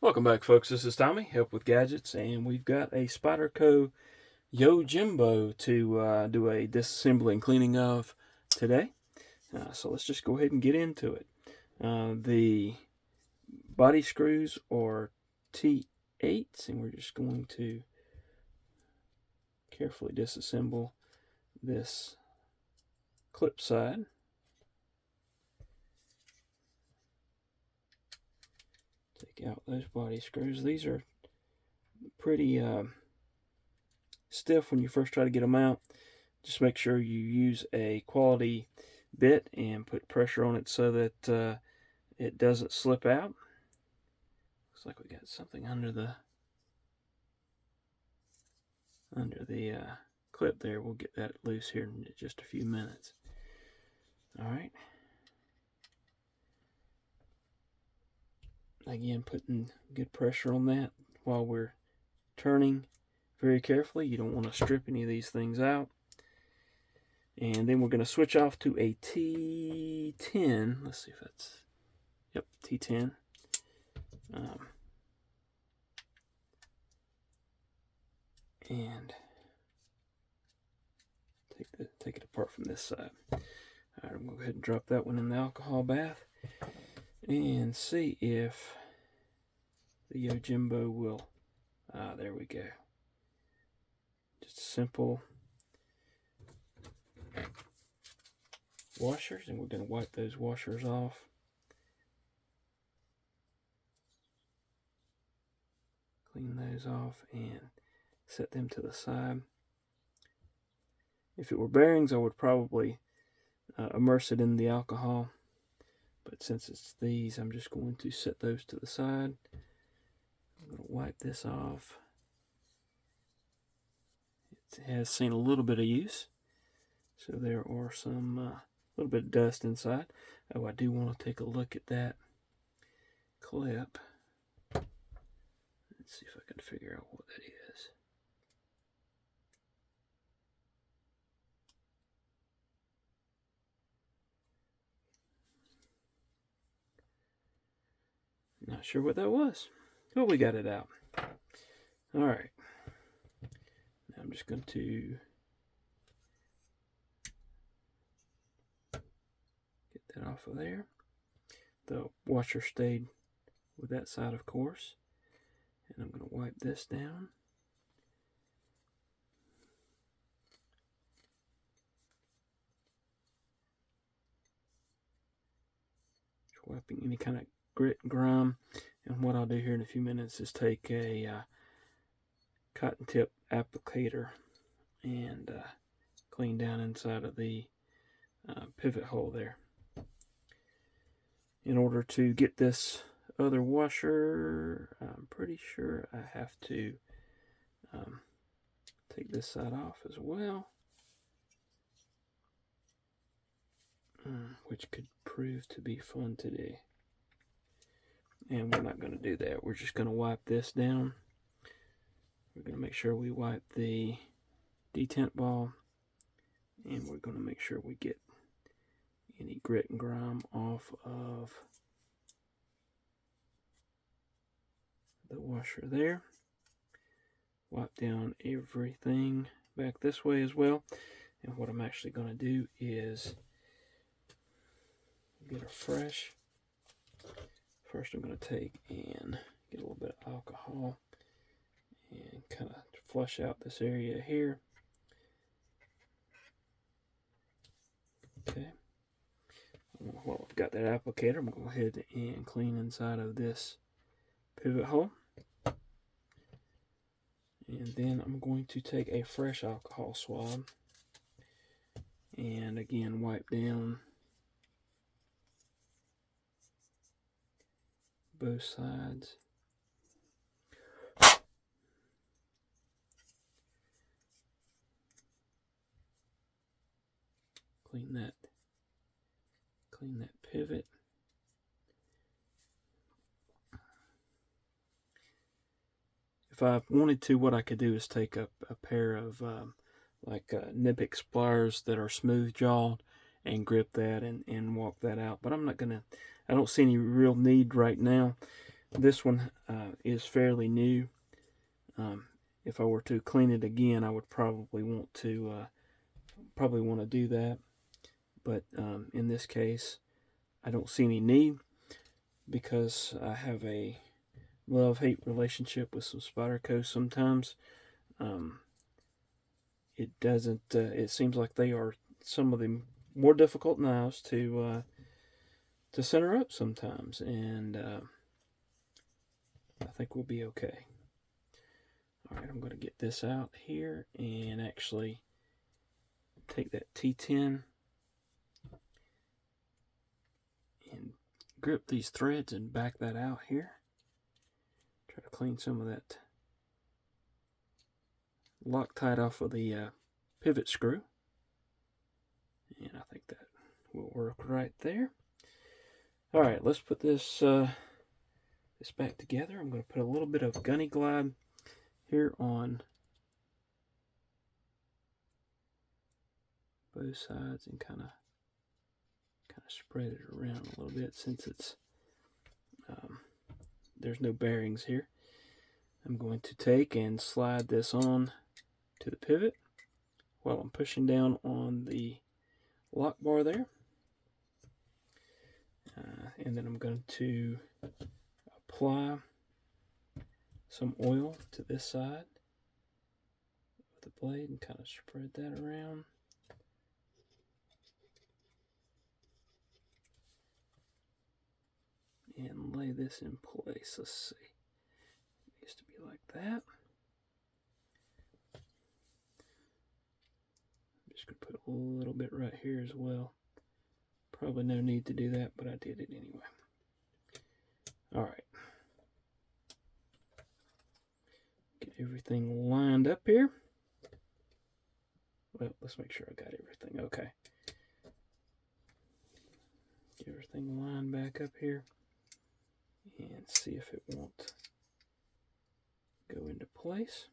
Welcome back, folks. This is Tommy, Help with Gadgets, and we've got a Spyderco Yojimbo to do a disassembly and cleaning of today. So let's just go ahead and get into it. The body screws are T8s, and we're just going to carefully disassemble this clip side. Take out those body screws. These are pretty stiff when you first try to get them out. Just make sure you use a quality bit and put pressure on it so that it doesn't slip out. Looks like we got something under the clip there. We'll get that loose here in just a few minutes. All right. Again, putting good pressure on that while we're turning very carefully. You don't want to strip any of these things out. And then we're going to switch off to a T10. Let's see if that's, yep, T10. And take it apart from this side. All right, I'm going to go ahead and drop that one in the alcohol bath and see if the Yojimbo will, there we go. Just simple washers, and we're going to wipe those washers off. Clean those off and set them to the side. If it were bearings, I would probably immerse it in the alcohol. But since it's these, I'm just going to set those to the side. I'm going to wipe this off. It has seen a little bit of use. So there are some, little bit of dust inside. Oh, I do want to take a look at that clip. Let's see if I can figure out what that is. Not sure what that was. But we got it out. Alright. Now I'm just going to get that off of there. The washer stayed with that side, of course. And I'm going to wipe this down. Just wiping any kind of grit and grime. And what I'll do here in a few minutes is take a cotton tip applicator and clean down inside of the pivot hole there. In order to get this other washer, I'm pretty sure I have to take this side off as well, which could prove to be fun to do. And we're not going to do that. We're just going to wipe this down. We're going to make sure we wipe the detent ball, and we're going to make sure we get any grit and grime off of the washer there. Wipe down everything back this way as well. And what I'm actually going to do is get a fresh. First I'm going to take and get a little bit of alcohol and kind of flush out this area here. Okay. While I've got that applicator, I'm going to go ahead and clean inside of this pivot hole. And then I'm going to take a fresh alcohol swab and again wipe down both sides. Clean that pivot. If I wanted to, what I could do is take a pair of Nippic pliers that are smooth jawed and grip that and walk that out. But I'm not gonna. I don't see any real need right now. This one is fairly new. If I were to clean it again, I would probably want to do that. But in this case, I don't see any need because I have a love-hate relationship with some Spyderco sometimes. It doesn't. It seems like they are some of the more difficult knives to center up sometimes, and I think we'll be okay. All right, I'm going to get this out here and actually take that T10 and grip these threads and back that out here. Try to clean some of that Loctite off of the pivot screw. And I think that will work right there. All right, let's put this this back together. I'm going to put a little bit of Gunny Glide here on both sides and kind of spread it around a little bit since it's there's no bearings here. I'm going to take and slide this on to the pivot while I'm pushing down on the lock bar there. And then I'm going to apply some oil to this side of the blade and kind of spread that around. And lay this in place. Let's see. It needs to be like that. I'm just going to put a little bit right here as well. Probably no need to do that, but I did it anyway. All right. Get everything lined up here. Well, let's make sure I got everything. Okay. Get everything lined back up here and see if it won't go into place.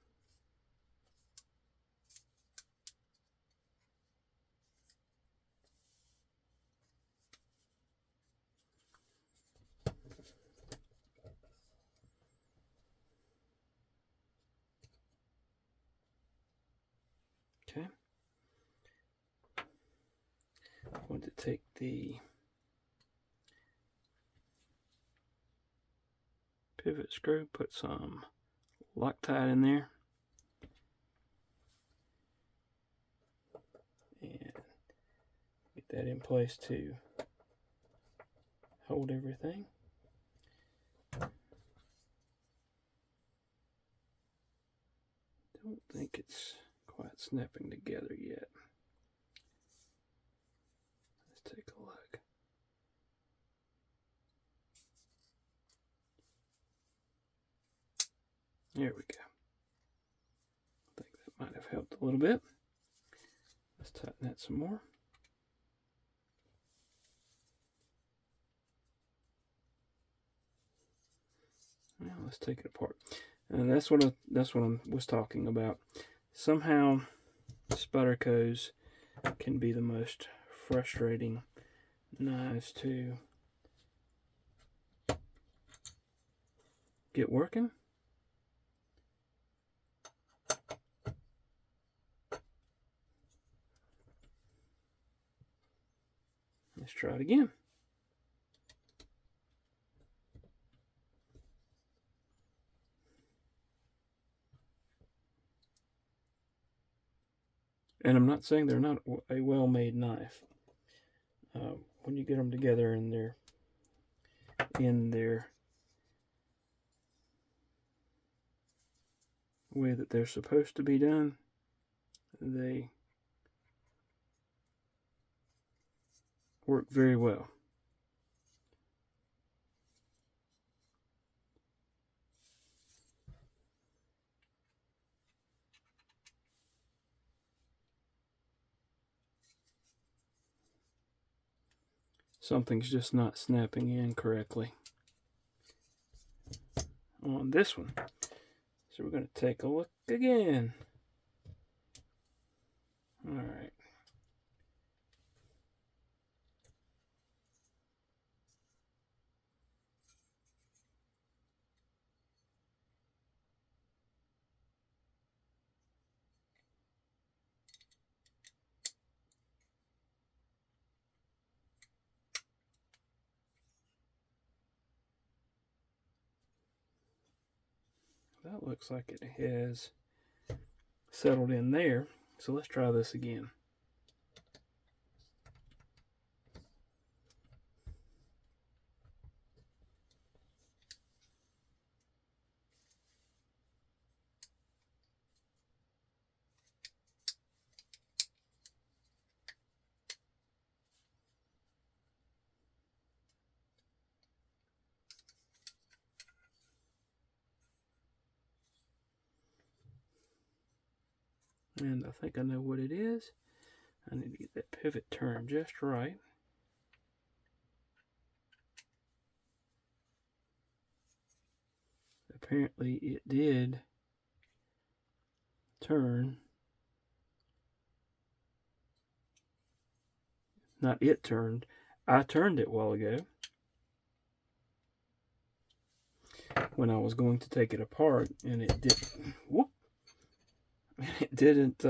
Okay. I'm going to take the pivot screw, put some Loctite in there, and get that in place to hold everything. Don't think it's quite snapping together yet. Let's take a look. There we go. I think that might have helped a little bit. Let's tighten that some more. Now let's take it apart. And that's what I was talking about. Somehow Spydercos can be the most frustrating knives to get working. Let's try it again. And I'm not saying they're not a well-made knife. When you get them together and they're in their way that they're supposed to be done, they work very well. Something's just not snapping in correctly on this one. So we're going to take a look again. All right. that looks like it has settled in there. So let's try this again. And I think I know what it is. I need to get that pivot turned just right. Apparently it did turn. Not it turned. I turned it a while ago when I was going to take it apart, and it didn't. Whoop! It didn't.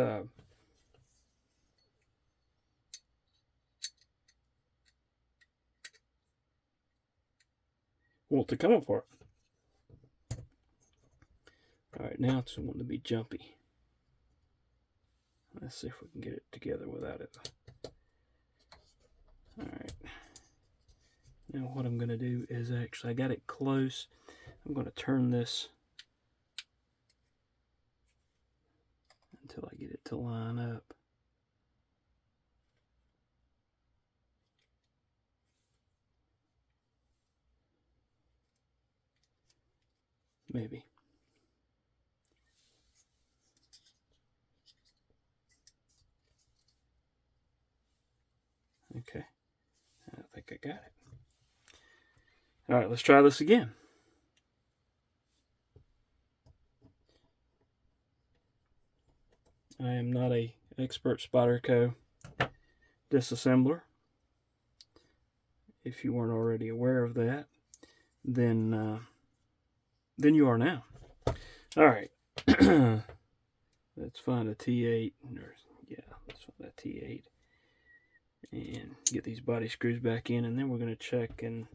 Want to come apart. All right, now it's wanting to be jumpy. Let's see if we can get it together without it. All right. Now what I'm going to do is actually, I got it close. I'm going to turn this until I get it to line up. Maybe. Okay. I think I got it. All right, let's try this again. I am not an expert Spyderco disassembler. If you weren't already aware of that, then you are now. All right. Let's find a T8. Let's find that T8 and get these body screws back in, and then we're going to check and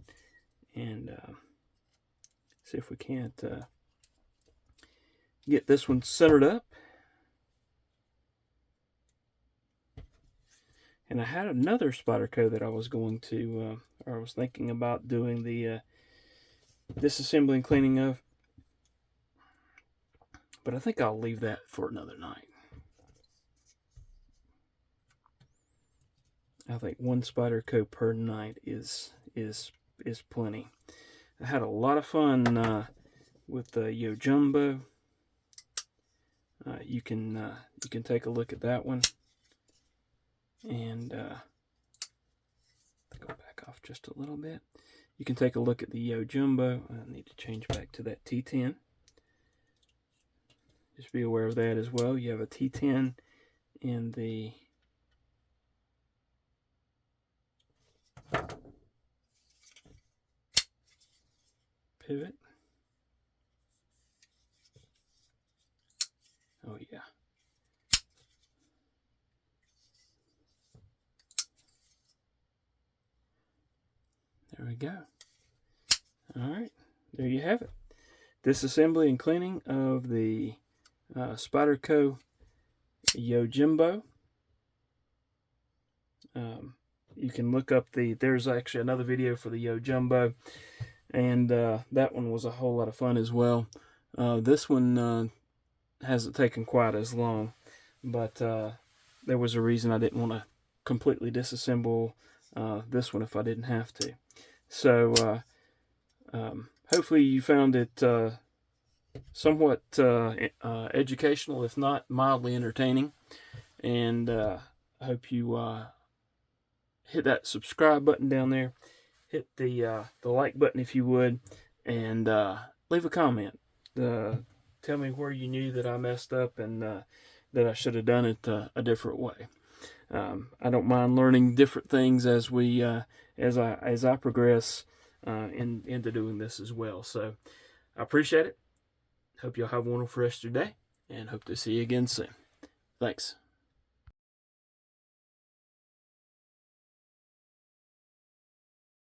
see if we can't get this one centered up. And I had another Spyderco that I was going to, or I was thinking about doing the disassembly and cleaning of, but I think I'll leave that for another night. I think one Spyderco per night is plenty. I had a lot of fun with the Yojimbo. You can take a look at that one, and go back off just a little bit. You can take a look at the Yojimbo. I need to change back to that T10. Just be aware of that as well. You have a T10 in the pivot. Oh yeah. There we go. All right, there you have it. Disassembly and cleaning of the Spyderco Yojimbo. You can look up there's actually another video for the Yojimbo, and that one was a whole lot of fun as well. This one hasn't taken quite as long, but there was a reason I didn't want to completely disassemble this one if I didn't have to. So hopefully you found it somewhat educational, if not mildly entertaining, and I hope you hit that subscribe button down there, hit the like button if you would, and leave a comment. Tell me where you knew that I messed up and that I should have done it a different way. I don't mind learning different things as we as I progress into doing this as well. So I appreciate it. Hope you'll have a wonderful rest of your day, and hope to see you again soon. Thanks.